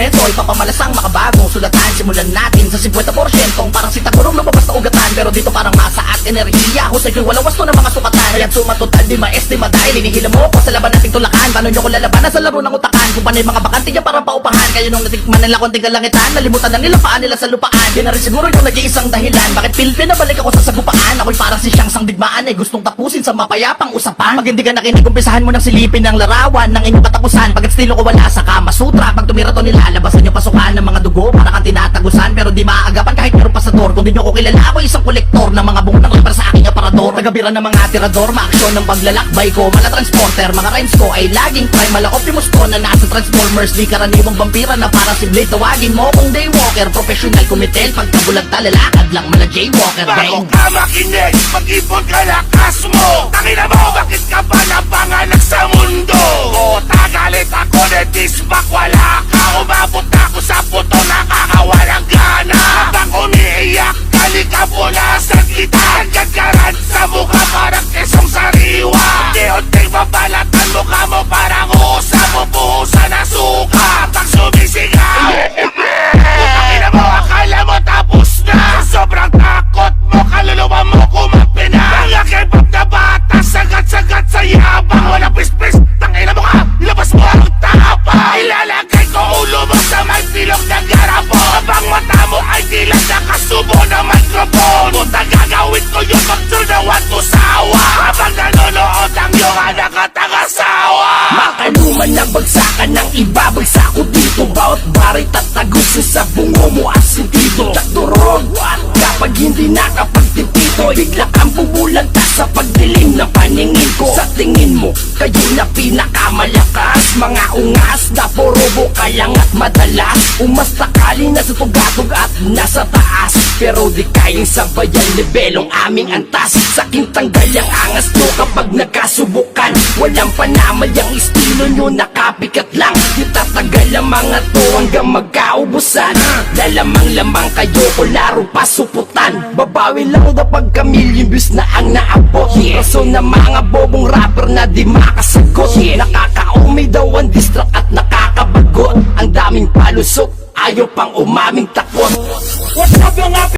instrumento, ipapamalasang makabagong sulatan. Simulan natin sa 50% parang sitagurong lumabas na ugatan. Pero dito parang masa at enerhiya, husay ko'y walang wasto ng mga sukatan. Kaya't sumatotal di maestima dahil inihila mo ko sa laban nating tulakan. Paano nyo ko lalabanan sa laro ng utakan? Kung panay mga bakante niya parang paupahan. Kayo nung natikman nila konting kalangitan, nalimutan na nila paan nila sa lupaan. Yan na rin siguro yung nag-iisang dahilan bakit pilpin na balik ako sa sagupaan. Ako'y parang si Siyang sang digmaan ay gustong tapusin sa mapayapang usapan. Pag hindi ka nakinig, umpisahan mo ng silipin ng larawan ng inyong katapusan. Pag estilo ko wala sa Kama Sutra, pag tumira to nilalabasan yung pasukan ng mga dugo para kang tinatagusan. Pero di maaagapan kahit meron pasador. Kung di nyo ko kilala, ako isang kolektor ng mga bungang para sa aking aparador. Tagabira ng mga tirador, maaksyon ng paglalakbay ko. Mala transporter, mga rhymes ko ay laging prime. Mala Optimus ko na nasa Transformers. Di karaniwang vampira na para si Blade. Tawagin mo kung Daywalker, professional kumitel. Pagkabulag talalakad lang mala Jaywalker. Bago ka makinig, mag-ipon ka lakas mo. Tangina mo, bakit ka ba napanganak sa mundo? O tagalit ako netis, bak wala ka. Umabot ako sa puto, nakakawalang gana. Habang umiiyak, kalikapunasan kita. Nagkagaran sa mukha parang kesong sariwa. Unti-unting mabalatan mukha mo parang usa mo buhusan na suka. Pag sumisigaw, tangina mo, akala mo tapos na. Sobrang takot mo, kaluluwa mo kumapina. Mga kebab na bata, sagat-sagat sa yabang. Walang pis-pis, tangina mo ka, labas mo ang tapa. Ilalagay ko ulo mo sa may bilog ng garapo. Habang mata mo ay tila nakasubo ng mikrofon. Puta gagawin ko yung magtunawan ko sawa. Habang nanonood ang iyong anak at ang asawa. Makaluman ng bagsakan ng iba, bagsak ko dito. Bawat baray tatagusin sa bungo mo at sentido. Takturog kapag hindi nakapagtitito, bigla kang bubulagta sa pagdilim ng paningin ko. Sa tingin mo, kayo na pinakamalakas. Mga ungas na porobo ka lang at madalas umastakali na sa tugatog at nasa taas. Pero di kayang sabayan levelong aming antas. Saking tanggal ang angas nyo kapag nagkasubukan. Walang panamayang estilo nyo, nakapikat lang. Itatagal ang mga to hanggang magkaubusan. Lalamang-lamang kayo ko laro pasuputan. Babawi lang daw pagka million views na ang naabot. Rason na mga bobong rapper na di makasagot. Nakakaumay daw ang distract at nakakabagot. Ang daming palusot, ayaw pang umaming takot. What's up yung